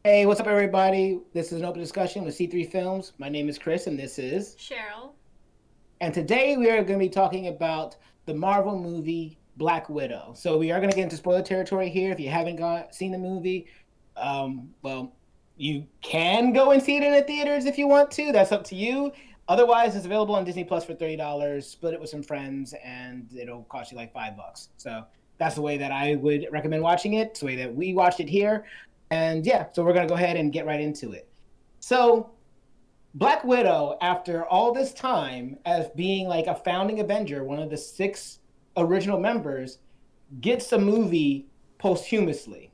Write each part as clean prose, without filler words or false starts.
Hey, what's up, everybody? This is an open discussion with C3 Films. My name is Chris, and this is. Cheryl. And today we are going to be talking about the Marvel movie Black Widow. So we are going to get into spoiler territory here. If you haven't seen the movie, well, you can go and see it in the theaters if you want to. That's up to you. Otherwise, it's available on Disney Plus for $30. Split it with some friends, and it'll cost you like $5. So that's the way that I would recommend watching it. It's the way that we watched it here. And yeah, so we're gonna go ahead and get right into it. So Black Widow, after all this time as being like a founding Avenger, one of the six original members, gets a movie posthumously,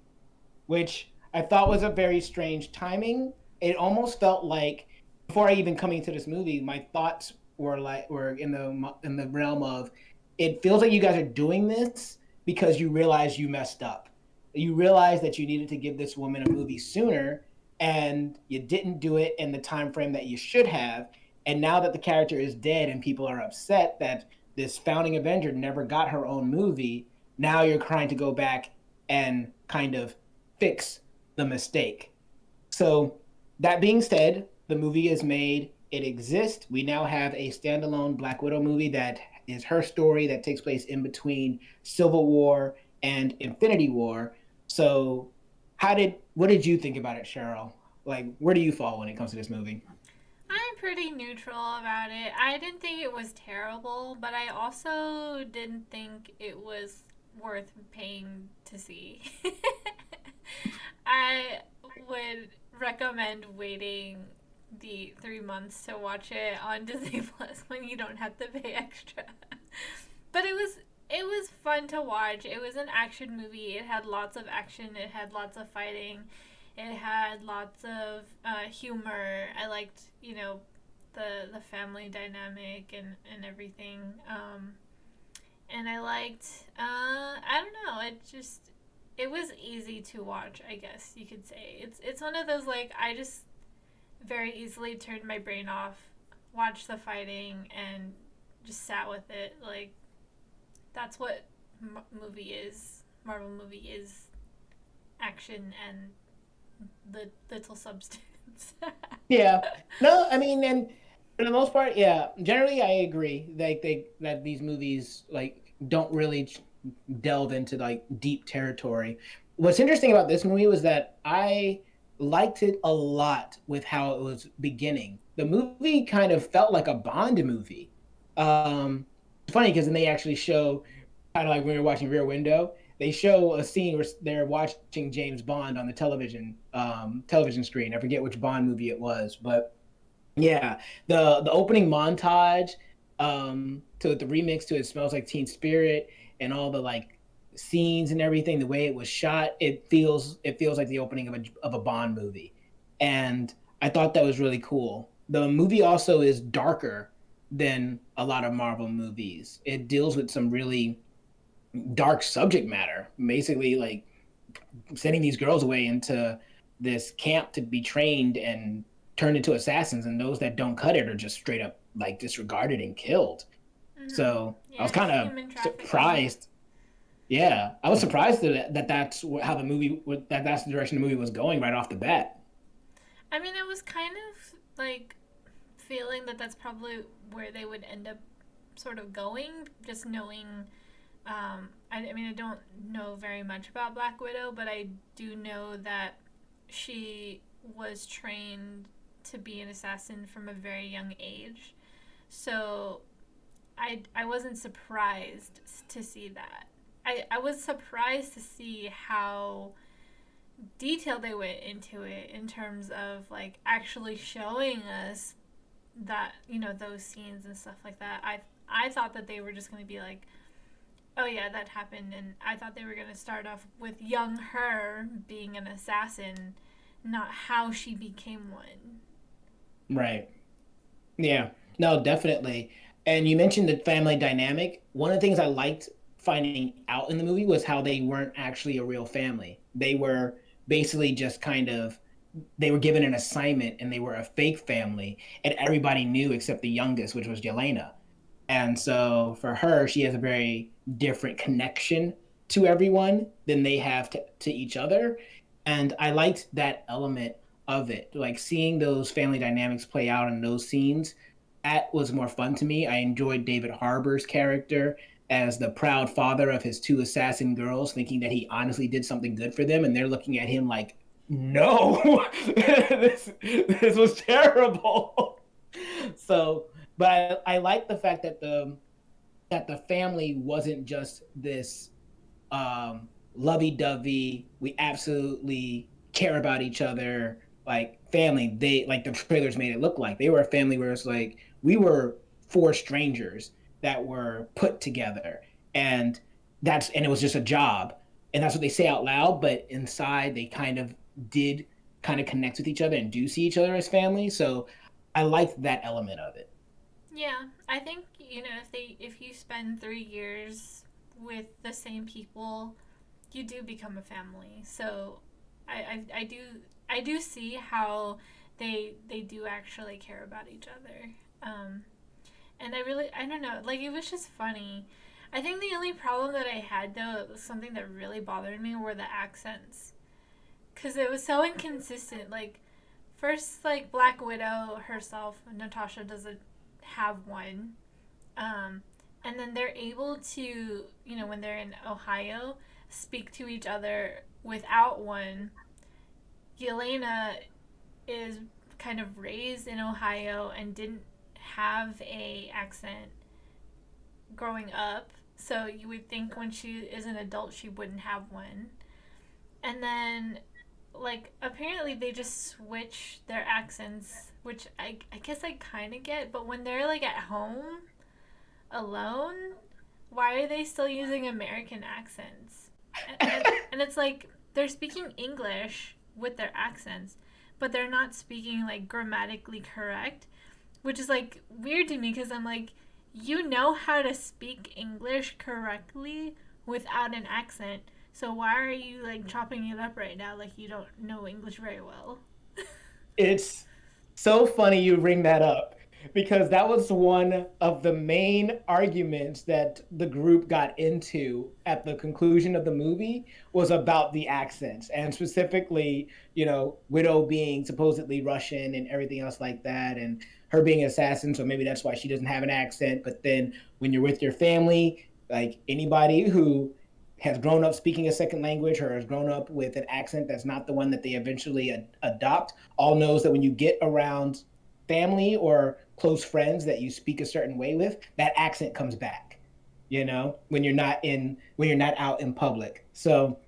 which I thought was a very strange timing. It almost felt like before I even coming to this movie, my thoughts were in the realm of it feels like you guys are doing this because you realize you messed up. You realize that you needed to give this woman a movie sooner and you didn't do it in the time frame that you should have. And now that the character is dead and people are upset that this founding Avenger never got her own movie, now you're trying to go back and kind of fix the mistake. So, that being said, the movie is made, it exists. We now have a standalone Black Widow movie that is her story that takes place in between Civil War and Infinity War. So, what did you think about it, Cheryl? Like, where do you fall when it comes to this movie? I'm pretty neutral about it. I didn't think it was terrible, but I also didn't think it was worth paying to see. I would recommend waiting the 3 months to watch it on Disney Plus when you don't have to pay extra. But it was fun to watch. It was an action movie. It had lots of action. It had lots of fighting. It had lots of humor. I liked, the family dynamic and everything. And I liked, I don't know. It was easy to watch. I guess you could say it's one of those like I just very easily turned my brain off, watched the fighting, and just sat with it. Like that's what movie is. Marvel movie is action and the little substance. Yeah. No, I mean, and for the most part, yeah. Generally, I agree. That these movies like don't really delve into like deep territory. What's interesting about this movie was that I liked it a lot with how it was beginning. The movie kind of felt like a Bond movie. It's funny because then they actually show kind of like when we were watching Rear Window, they show a scene where they're watching James Bond on the television screen. I forget which Bond movie it was, but yeah, the opening montage to the remix to It Smells Like Teen Spirit and all the like scenes and everything, the way it was shot, it feels like the opening of a Bond movie. And I thought that was really cool. The movie also is darker than a lot of Marvel movies. It deals with some really dark subject matter, basically like sending these girls away into this camp to be trained and turned into assassins, and those that don't cut it are just straight up like disregarded and killed. Mm-hmm. So I was Yeah, kind of human trafficking. surprised. Yeah, I was surprised that that's how the movie that's the direction the movie was going right off the bat. I mean, it was kind of like feeling that that's probably where they would end up sort of going, just knowing. I mean, I don't know very much about Black Widow, but I do know that she was trained to be an assassin from a very young age. So I wasn't surprised to see that. I was surprised to see how detailed they went into it in terms of like actually showing us that those scenes and stuff like that. I thought that they were just going to be like, oh yeah, that happened, and I thought they were going to start off with young her being an assassin, not how she became one. Right. Yeah. No, definitely. And you mentioned the family dynamic. One of the things I liked finding out in the movie was how they weren't actually a real family. They were basically just kind of they were given an assignment and they were a fake family and everybody knew except the youngest, which was Yelena. And so for her, she has a very different connection to everyone than they have to each other. And I liked that element of it, like seeing those family dynamics play out in those scenes. That was more fun to me. I enjoyed David Harbour's character as the proud father of his two assassin girls, thinking that he honestly did something good for them, and they're looking at him like, "No, this was terrible." So, but I like the fact that the family wasn't just this lovey-dovey, we absolutely care about each other, like family. They, like the trailers made it look like they were a family where it's like we were four strangers that were put together, and and it was just a job, and that's what they say out loud, but inside they did kind of connect with each other and do see each other as family. So I liked that element of it. Yeah, I think if you spend 3 years with the same people, you do become a family. So I do see how they do actually care about each other. Um, and I don't know, like it was just funny. I think the only problem that I had though, something that really bothered me, were the accents, because it was so inconsistent. Like first, like Black Widow herself, Natasha doesn't have one, um, and then they're able to, when they're in Ohio, speak to each other without one. Yelena is kind of raised in Ohio and didn't have a accent growing up, so you would think when she is an adult she wouldn't have one. And then, like, apparently they just switch their accents, which I guess I kind of get, but when they're like at home alone, why are they still using American accents? And it's like they're speaking English with their accents, but they're not speaking like grammatically correct, which is like weird to me because I'm like, you know how to speak English correctly without an accent. So why are you like chopping it up right now like you don't know English very well? It's so funny you bring that up because that was one of the main arguments that the group got into at the conclusion of the movie was about the accents, and specifically, Widow being supposedly Russian and everything else like that, and her being an assassin, so maybe that's why she doesn't have an accent. But then when you're with your family, like anybody who has grown up speaking a second language or has grown up with an accent that's not the one that they eventually adopt, all knows that when you get around family or close friends that you speak a certain way with, that accent comes back, when you're not out in public. So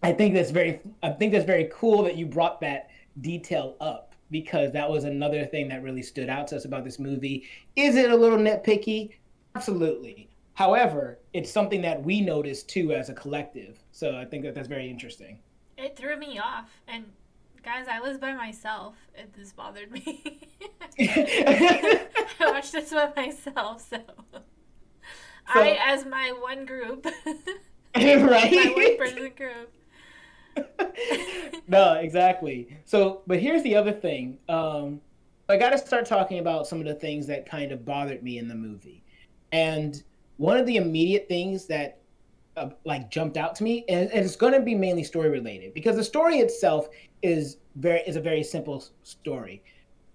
I think that's very cool that you brought that detail up, because that was another thing that really stood out to us about this movie. Is it a little nitpicky? Absolutely. However, it's something that we noticed too as a collective. So I think that that's very interesting. It threw me off, and guys, I was by myself. This bothered me. I watched this by myself, so So, as my one group, my one right? person group. No, exactly. So, but here's the other thing. I got to start talking about some of the things that kind of bothered me in the movie. And one of the immediate things that like jumped out to me, and it's going to be mainly story related, because the story itself is a very simple story.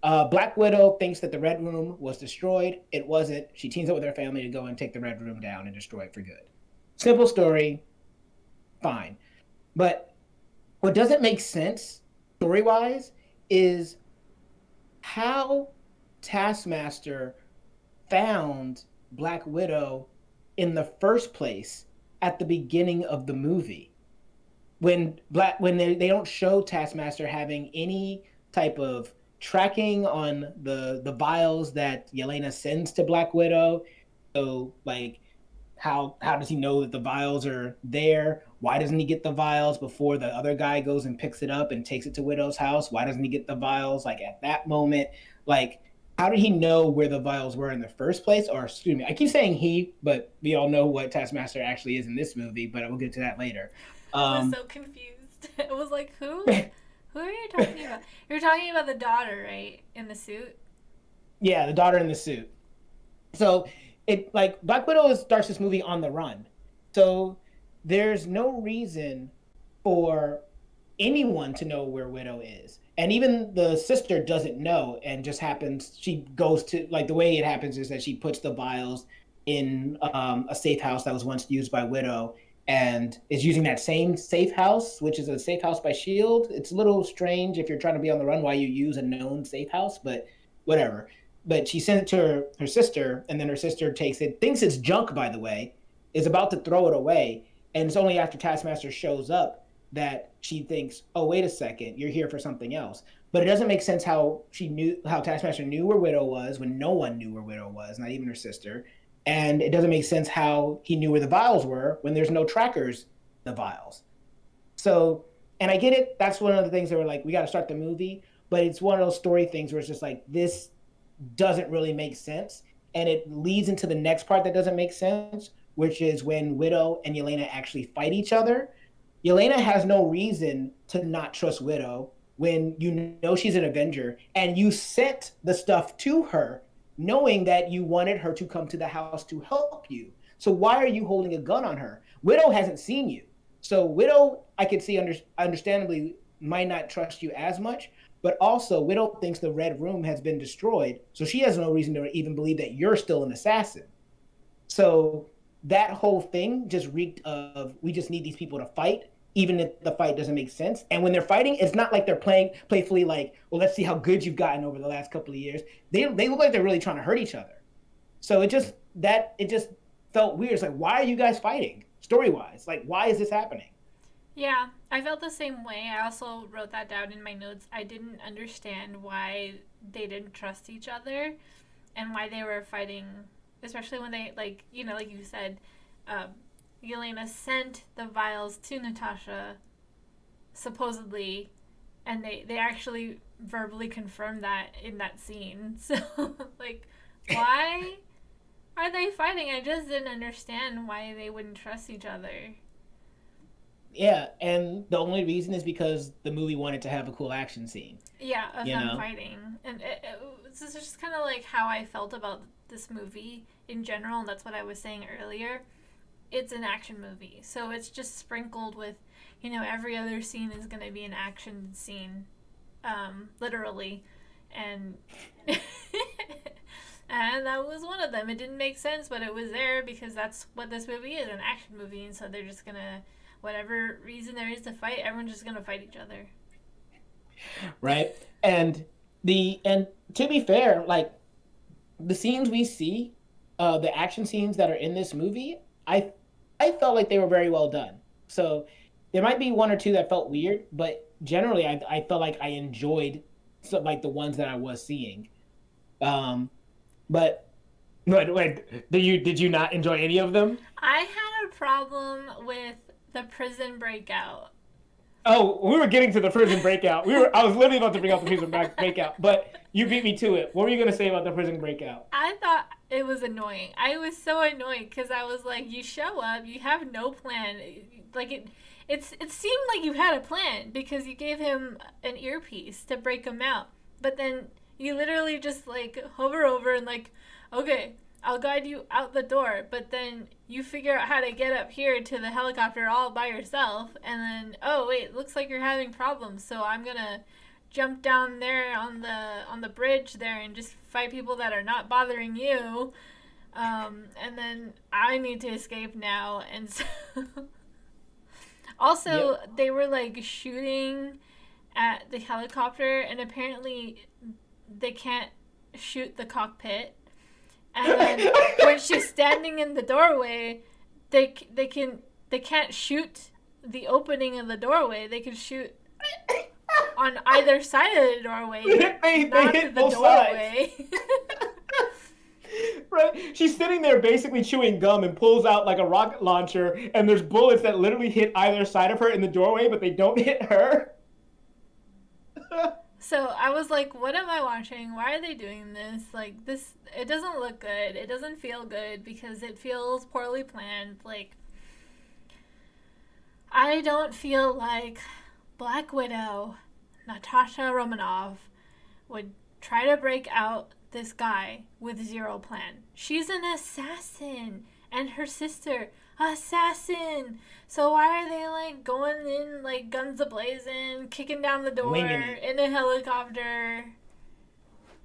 Black Widow thinks that the Red Room was destroyed. It wasn't. She teams up with her family to go and take the Red Room down and destroy it for good. Simple story, fine. But what doesn't make sense story wise is how Taskmaster found Black Widow in the first place at the beginning of the movie. When they don't show Taskmaster having any type of tracking on the vials that Yelena sends to Black Widow. So like how does he know that the vials are there? Why doesn't he get the vials before the other guy goes and picks it up and takes it to Widow's house? Why doesn't he get the vials like at that moment? Like, how did he know where the vials were in the first place? Or excuse me, I keep saying he, but we all know what Taskmaster actually is in this movie. But we'll get to that later. I was Um, so confused. It was like, who? Who are you talking about? You're talking about the daughter, right? In the suit? yeah, the daughter in the suit. So it like Black Widow starts this movie on the run. So there's no reason for anyone to know where Widow is. And even the sister doesn't know and just happens, she goes to, like, the way it happens is that she puts the vials in a safe house that was once used by Widow and is using that same safe house, which is a safe house by Shield. It's a little strange if you're trying to be on the run why you use a known safe house, but whatever. But she sent it to her sister, and then her sister takes it, thinks it's junk, by the way, is about to throw it away. And it's only after Taskmaster shows up that she thinks, oh, wait a second, you're here for something else. But it doesn't make sense how Taskmaster knew where Widow was when no one knew where Widow was, not even her sister. And it doesn't make sense how he knew where the vials were when there's no trackers, the vials. So, and I get it. That's one of the things that were like, we got to start the movie. But it's one of those story things where it's just like, this doesn't really make sense. And it leads into the next part that doesn't make sense, which is when Widow and Yelena actually fight each other. Yelena has no reason to not trust Widow when you know she's an Avenger and you sent the stuff to her knowing that you wanted her to come to the house to help you. So why are you holding a gun on her? Widow hasn't seen you. So Widow, I could see understandably might not trust you as much, but also Widow thinks the Red Room has been destroyed, so she has no reason to even believe that you're still an assassin. So that whole thing just reeked of we just need these people to fight, even if the fight doesn't make sense. And when they're fighting, it's not like they're playing playfully like, well, let's see how good you've gotten over the last couple of years. They look like they're really trying to hurt each other. So it just felt weird. It's like, why are you guys fighting story wise? Like, why is this happening? Yeah, I felt the same way. I also wrote that down in my notes. I didn't understand why they didn't trust each other and why they were fighting, especially when they, like, like you said, uh, Yelena sent the vials to Natasha, supposedly, and they actually verbally confirmed that in that scene. So, like, why are they fighting? I just didn't understand why they wouldn't trust each other. Yeah, and the only reason is because the movie wanted to have a cool action scene. Yeah, of You them know, fighting. And it's just kind of like how I felt about this movie in general, and that's what I was saying earlier. It's an action movie, so it's just sprinkled with, every other scene is going to be an action scene, literally. And. And that was one of them. It didn't make sense, but it was there because that's what this movie is, an action movie. And so they're just going to, whatever reason there is to fight, everyone's just going to fight each other. right? And to be fair, like the scenes we see, the action scenes that are in this movie, I felt like they were very well done. So there might be one or two that felt weird, but generally I felt like I enjoyed like the ones that I was seeing. Um, but wait, did you not enjoy any of them? I had a problem with the prison breakout. Oh, we were getting to the prison breakout. I was literally about to bring up the prison breakout, but you beat me to it. What were you gonna say about the prison breakout? I thought it was annoying. I was so annoyed because I was like, you show up, you have no plan. Like it seemed like you had a plan because you gave him an earpiece to break him out, but then you literally just like hover over and like, okay, I'll guide you out the door, but then you figure out how to get up here to the helicopter all by yourself, and then oh wait, looks like you're having problems, so I'm gonna jump down there on the bridge there and just fight people that are not bothering you. And then I need to escape now, and so also Yep. they were like shooting at the helicopter, and apparently they can't shoot the cockpit. And then when she's standing in the doorway, they can't shoot the opening of the doorway. They can shoot on either side of the doorway, They not hit the both sides. doorway. Right? She's sitting there basically chewing gum and pulls out like a rocket launcher, and there's bullets that literally hit either side of her in the doorway, but they don't hit her. So I was like, what am I watching? Why are they doing this? Like, this, it doesn't look good. It doesn't feel good because it feels poorly planned. Like, I don't feel like Black Widow, Natasha Romanoff, would try to break out this guy with zero plan. She's an assassin, and her sister assassin. So why are they like going in like guns a blazing, kicking down the door Winging it. in a helicopter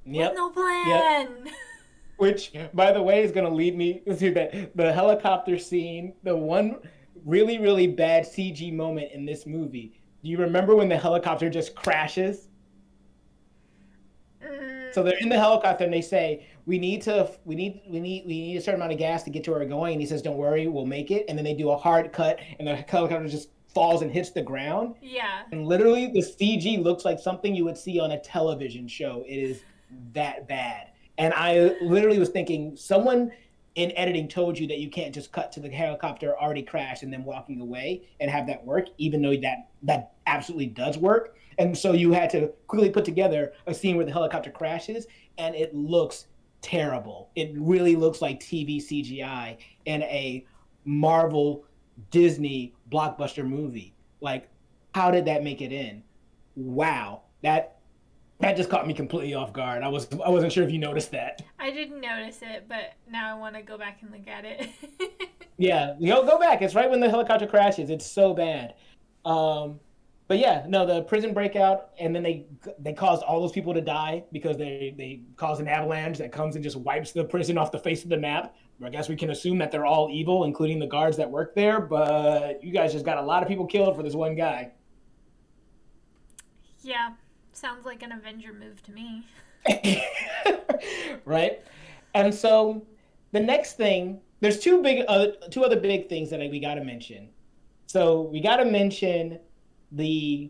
with Yep. no Yep. plan? Which, by the way, is going to lead me to the helicopter scene, the one really, really bad CG moment in this movie. Do you remember when the helicopter just crashes? So they're in the helicopter and they say, we need a certain amount of gas to get to where we're going. And he says, don't worry, we'll make it. And then they do a hard cut and the helicopter just falls and hits the ground. Yeah. And literally the CG looks like something you would see on a television show. It is that bad. And I literally was thinking, someone in editing told you that you can't just cut to the helicopter already crashed and then walking away and have that work, even though that absolutely does work. And so you had to quickly put together a scene where the helicopter crashes, and it looks terrible. It really looks like TV CGI in a Marvel Disney blockbuster movie. Like, how did that make it in? Wow, that just caught me completely off guard. I wasn't sure if you noticed that. I didn't notice it, but now I want to go back and look at it. Yeah, go back. It's right when the helicopter crashes. It's so bad. Um, but yeah, no, the prison breakout, and then they caused all those people to die because they caused an avalanche that comes and just wipes the prison off the face of the map. I guess we can assume that they're all evil, including the guards that work there. But you guys just got a lot of people killed for this one guy. Yeah, sounds like an Avenger move to me. Right? And so the next thing, there's two other big things that we got to mention. So we got to mention the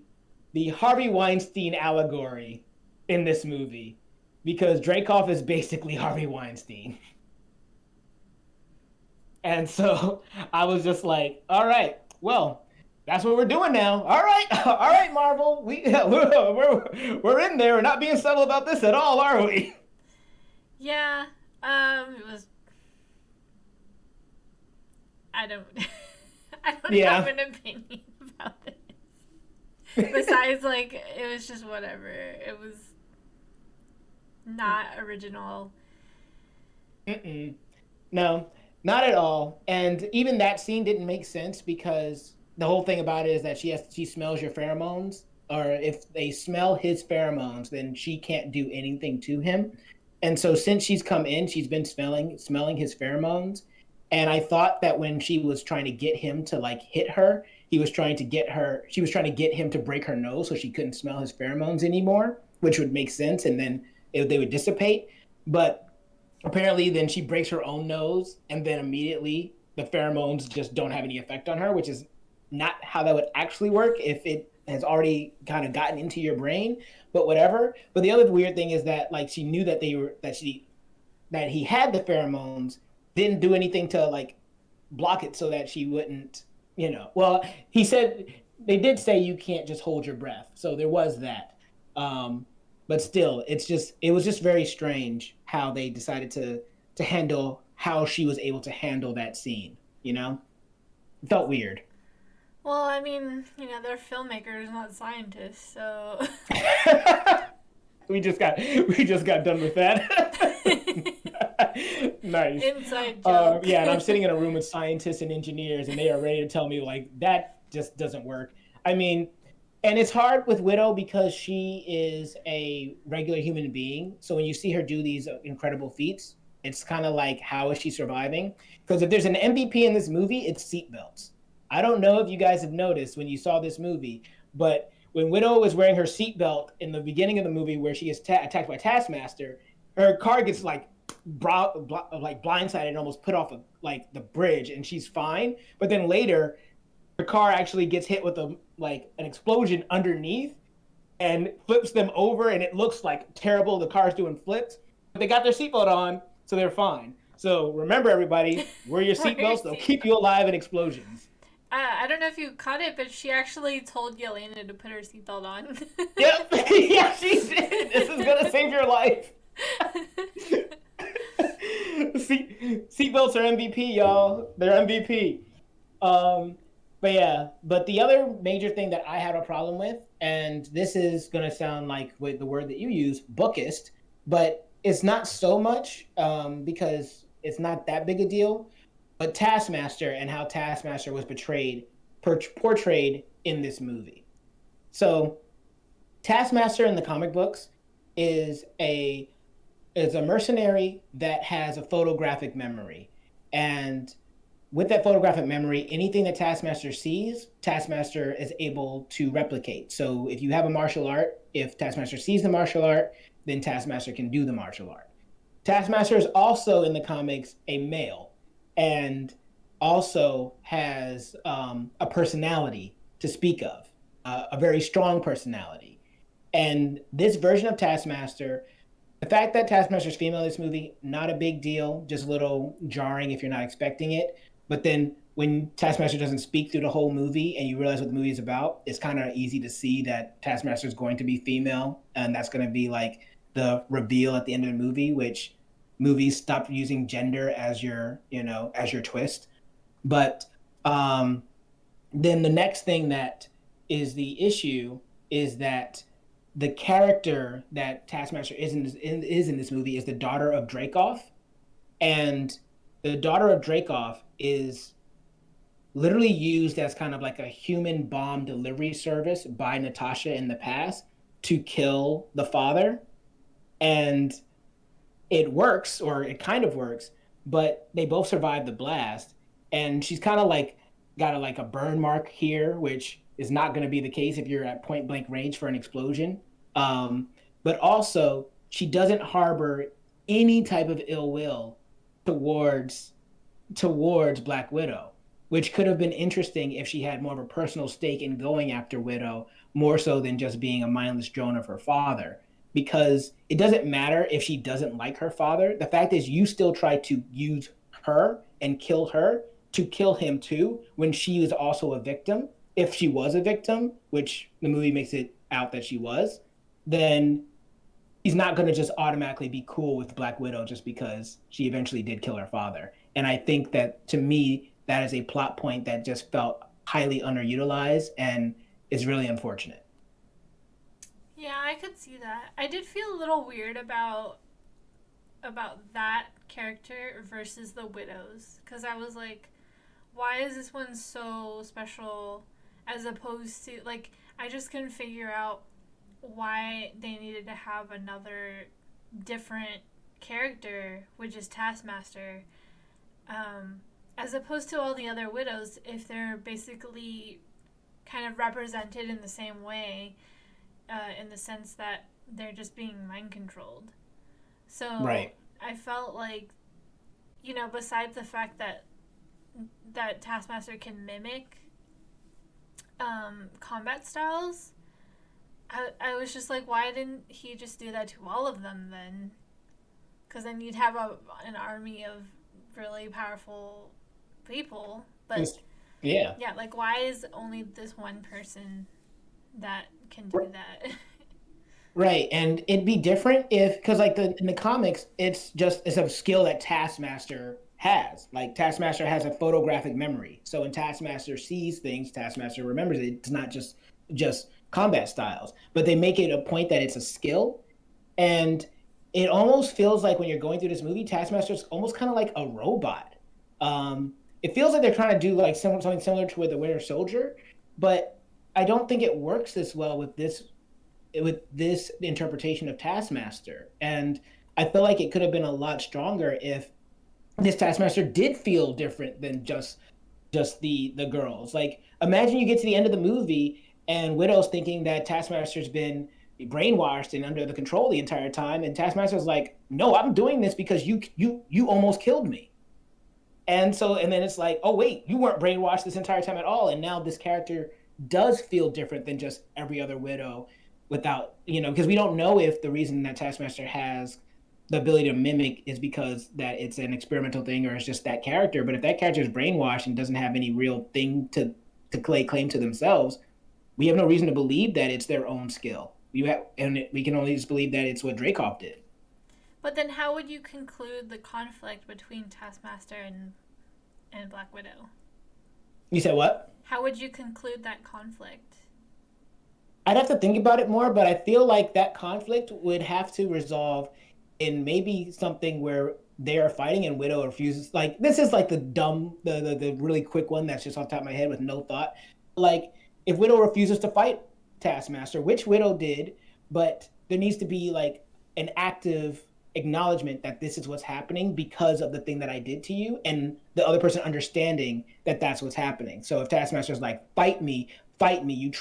the Harvey Weinstein allegory in this movie because Dreykov is basically Harvey Weinstein. And so I was just like, all right, well, that's what we're doing now. All right, Marvel, we're in there. We're not being subtle about this at all, are we? Yeah, it was. I don't. I don't Yeah. have an opinion about it. Besides, like, it was just whatever. It was not original. Mm-mm. No, not at all. And even that scene didn't make sense because the whole thing about it is that she smells your pheromones, or if they smell his pheromones, then she can't do anything to him. And so since she's come in, she's been smelling his pheromones. And I thought that when she was trying to get him to like hit her, she was trying to get him to break her nose so she couldn't smell his pheromones anymore, which would make sense, and then they would dissipate. But apparently then she breaks her own nose and then immediately the pheromones just don't have any effect on her, which is not how that would actually work if it has already kind of gotten into your brain, but whatever. But the other weird thing is that like she knew that that he had the pheromones, didn't do anything to like block it so that she wouldn't, well, he said they did say you can't just hold your breath, so there was that. But still, it was just very strange how they decided to handle how she was able to handle that scene. It felt weird. Well, I mean, they're filmmakers, not scientists, so. We just got done with that. Nice. Inside joke. Yeah, and I'm sitting in a room with scientists and engineers, and they are ready to tell me like that just doesn't work. I mean, and it's hard with Widow because she is a regular human being. So when you see her do these incredible feats, it's kind of like, how is she surviving? Because if there's an MVP in this movie, it's seatbelts. I don't know if you guys have noticed when you saw this movie, but when Widow was wearing her seatbelt in the beginning of the movie where she gets attacked by Taskmaster, her car gets like like blindsided and almost put off like the bridge, and she's fine. But then later, her car actually gets hit with an explosion underneath and flips them over, and it looks like terrible. The car's doing flips, but they got their seatbelt on, so they're fine. So remember, everybody, wear your seatbelts. They'll keep you alive in explosions. I don't know if you caught it, but she actually told Yelena to put her seatbelt on. Yep. Yeah, she did. This is gonna save your life. Seatbelts are MVP, y'all. They're MVP. But yeah, but the other major thing that I had a problem with, and this is gonna sound like with the word that you use, bookist, but it's not so much because it's not that big a deal. but Taskmaster and how Taskmaster was portrayed in this movie. So Taskmaster in the comic books is a is a mercenary that has a photographic memory. And with that photographic memory, anything that Taskmaster sees, Taskmaster is able to replicate. So if you have a martial art, if Taskmaster sees the martial art, then Taskmaster can do the martial art. Taskmaster is also in the comics a male and also has a personality to speak of, a very strong personality. And this version of Taskmaster, the fact that Taskmaster's female in this movie, not a big deal, just a little jarring if you're not expecting it. But then when Taskmaster doesn't speak through the whole movie and you realize what the movie is about, it's kind of easy to see that Taskmaster is going to be female, and that's going to be like the reveal at the end of the movie, which movies stopped using gender as your twist. But then the next thing that is the issue is that the character that Taskmaster is in this movie is the daughter of Dracoff, and the daughter of Dracoff is literally used as kind of like a human bomb delivery service by Natasha in the past to kill the father, and it works, or it kind of works, but they both survive the blast, and she's kind of like got a burn mark here, which is not going to be the case if you're at point blank range for an explosion. But also, she doesn't harbor any type of ill will towards Black Widow, which could have been interesting if she had more of a personal stake in going after Widow, more so than just being a mindless drone of her father. Because it doesn't matter if she doesn't like her father. The fact is, you still try to use her and kill her to kill him too, when she is also a victim. If she was a victim, which the movie makes it out that she was, then he's not going to just automatically be cool with Black Widow just because she eventually did kill her father. And I think that, to me, that is a plot point that just felt highly underutilized and is really unfortunate. Yeah, I could see that. I did feel a little weird about that character versus the widows, because I was like, why is this one so special as opposed to, like, I just couldn't figure out why they needed to have another different character, which is Taskmaster, as opposed to all the other widows, if they're basically kind of represented in the same way, in the sense that they're just being mind controlled. So Right. I felt like, besides the fact that Taskmaster can mimic combat styles, I was just like, why didn't he just do that to all of them then? Because then you'd have an army of really powerful people. But Yeah. yeah, like, why is only this one person that can do that? Right, and it'd be different if, because like in the comics, it's a skill that Taskmaster has. Like Taskmaster has a photographic memory, so when Taskmaster sees things, Taskmaster remembers it. It's not just combat styles, but they make it a point that it's a skill, and it almost feels like when you're going through this movie, Taskmaster's almost kind of like a robot. It feels like they're trying to do like something similar to with the Winter Soldier, but I don't think it works this well with this interpretation of Taskmaster. And I feel like it could have been a lot stronger if this Taskmaster did feel different than just the girls. Like, imagine you get to the end of the movie and Widow's thinking that Taskmaster's been brainwashed and under the control the entire time, and Taskmaster's like, "No, I'm doing this because you almost killed me." And then it's like, "Oh wait, you weren't brainwashed this entire time at all." And now this character does feel different than just every other Widow, without, because we don't know if the reason that Taskmaster has the ability to mimic is because that it's an experimental thing or it's just that character. But if that character is brainwashed and doesn't have any real thing to lay claim to themselves, we have no reason to believe that it's their own skill. We can only just believe that it's what Dracoff did. But then how would you conclude the conflict between Taskmaster and Black Widow? You said what? How would you conclude that conflict? I'd have to think about it more, but I feel like that conflict would have to resolve in maybe something where they are fighting and Widow refuses. Like this is like the dumb, the really quick one that's just off the top of my head with no thought. Like if Widow refuses to fight Taskmaster, which Widow did, but there needs to be like an active acknowledgement that this is what's happening because of the thing that I did to you, and the other person understanding that that's what's happening. So if Taskmaster's like, fight me, you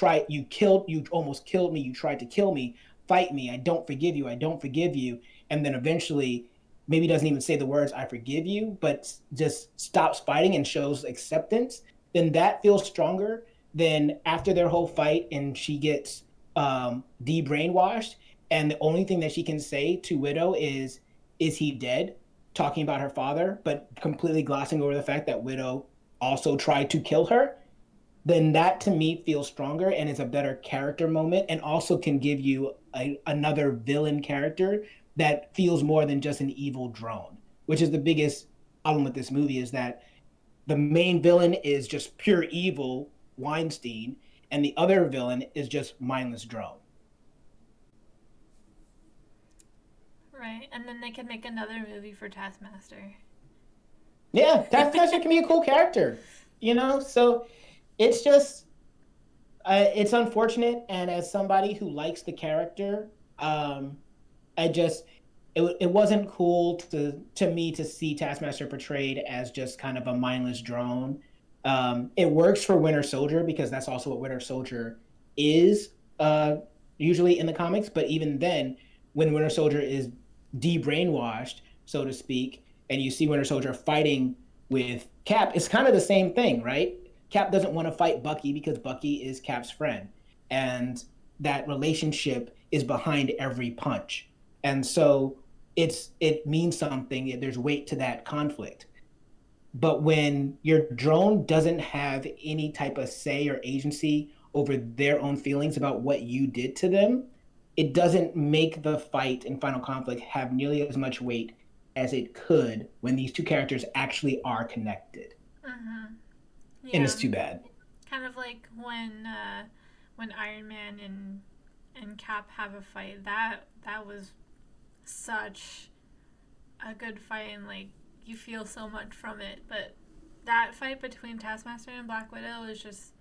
almost killed me, you tried to kill me, fight me, I don't forgive you, and then eventually maybe doesn't even say the words I forgive you, but just stops fighting and shows acceptance, then that feels stronger than after their whole fight and she gets de-brainwashed, and the only thing that she can say to Widow is he dead? Talking about her father, but completely glossing over the fact that Widow also tried to kill her. Then that to me feels stronger and is a better character moment, and also can give you another villain character that feels more than just an evil drone, which is the biggest problem with this movie is that the main villain is just pure evil, Weinstein, and the other villain is just mindless drone. Right, and then they could make another movie for Taskmaster. Yeah, Taskmaster can be a cool character, you know. So it's just it's unfortunate, and as somebody who likes the character, I just it wasn't cool to me to see Taskmaster portrayed as just kind of a mindless drone. It works for Winter Soldier because that's also what Winter Soldier is usually in the comics. But even then, when Winter Soldier is de-brainwashed, so to speak, and you see Winter Soldier fighting with Cap, it's kind of the same thing, right? Cap doesn't want to fight Bucky because Bucky is Cap's friend, and that relationship is behind every punch, and so it means something. There's weight to that conflict. But when your drone doesn't have any type of say or agency over their own feelings about what you did to them, it doesn't make the fight and final conflict have nearly as much weight as it could when these two characters actually are connected. Mm-hmm. And Yeah, it's too bad. kind of like when Iron Man and Cap have a fight. That was such a good fight, and like you feel so much from it. But that fight between Taskmaster and Black Widow is just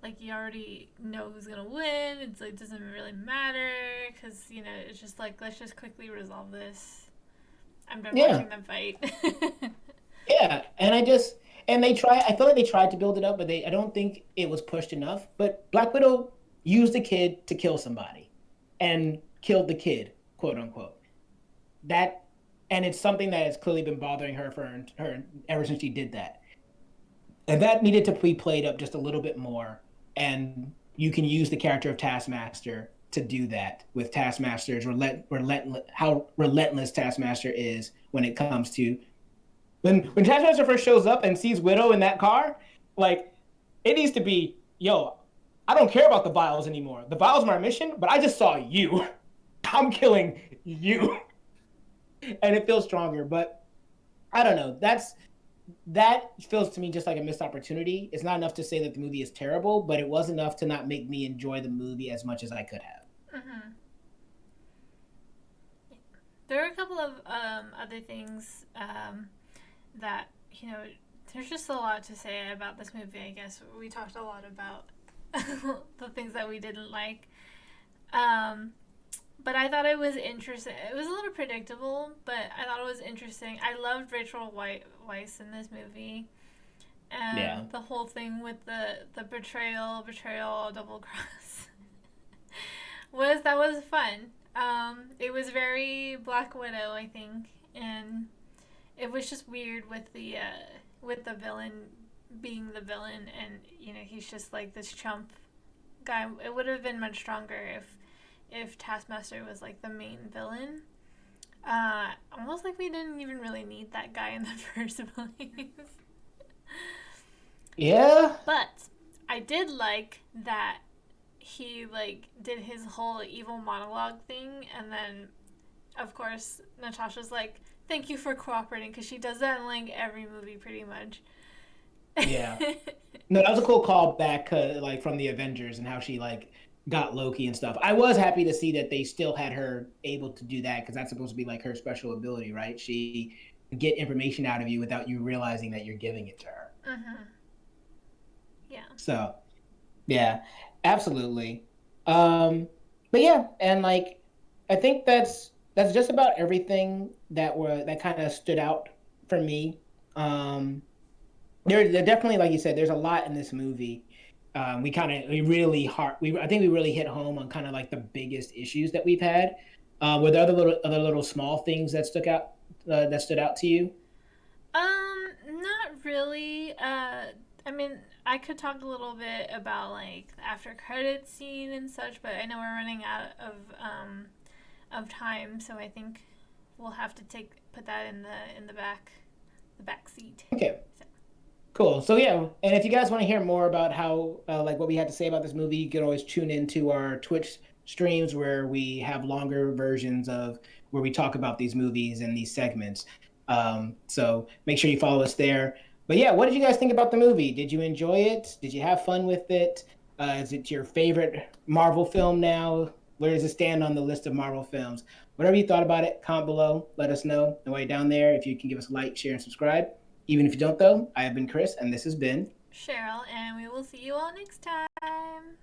like you already know who's gonna win. It's like doesn't really matter because it's just like let's just quickly resolve this. I'm done Yeah, watching them fight. yeah. And they try. I feel like they tried to build it up, but I don't think it was pushed enough. But Black Widow used the kid to kill somebody, and killed the kid, quote unquote. That, and it's something that has clearly been bothering her ever since she did that. And that needed to be played up just a little bit more. And you can use the character of Taskmaster to do that with Taskmaster's how relentless Taskmaster is when it comes to when Taskmaster first shows up and sees Widow in that car. Like it needs to be, yo, I don't care about the vials anymore. The vials are my mission, but I just saw you. I'm killing you, and it feels stronger. But I don't know. That feels to me just like a missed opportunity. It's not enough to say that the movie is terrible, but it was enough to not make me enjoy the movie as much as I could have. Mm-hmm. There are a couple of other things that there's just a lot to say about this movie. I guess we talked a lot about the things that we didn't like. But I thought it was interesting. It was a little predictable, but I thought it was interesting. I loved Rachel Weisz in this movie, Yeah. and the whole thing with the betrayal, double cross was fun. It was very Black Widow, I think, and it was just weird with the villain being the villain, and he's just like this chump guy. It would have been much stronger if Taskmaster was like the main villain. Almost like we didn't even really need that guy in the first place. Yeah. But I did like that he like did his whole evil monologue thing, and then of course Natasha's like, "Thank you for cooperating," because she does that in like every movie pretty much. Yeah. No, that was a cool call back, like from the Avengers and how she like got Loki and stuff. I was happy to see that they still had her able to do that because that's supposed to be like her special ability, right? She can get information out of you without you realizing that you're giving it to her. Mm-hmm. Yeah. So yeah, absolutely. Um, but yeah, and like I think that's just about everything that kind of stood out for me. Um, there definitely, like you said, there's a lot in this movie. We really hard we I think we really hit home on kind of like the biggest issues that we've had. Were there other little small things that stood out to you? Not really. I mean, I could talk a little bit about like the after credits scene and such, but I know we're running out of time, so I think we'll have to take put that in the back seat. Okay. So. Cool. So yeah, and if you guys want to hear more about how like what we had to say about this movie, you can always tune into our Twitch streams where we have longer versions of where we talk about these movies and these segments. So make sure you follow us there. But yeah, what did you guys think about the movie? Did you enjoy it? Did you have fun with it? Is it your favorite Marvel film now? Where does it stand on the list of Marvel films? Whatever you thought about it, comment below. Let us know. And while you're down there, if you can give us a like, share, and subscribe. Even if you don't, though, I have been Chris, and this has been Cheryl, and we will see you all next time.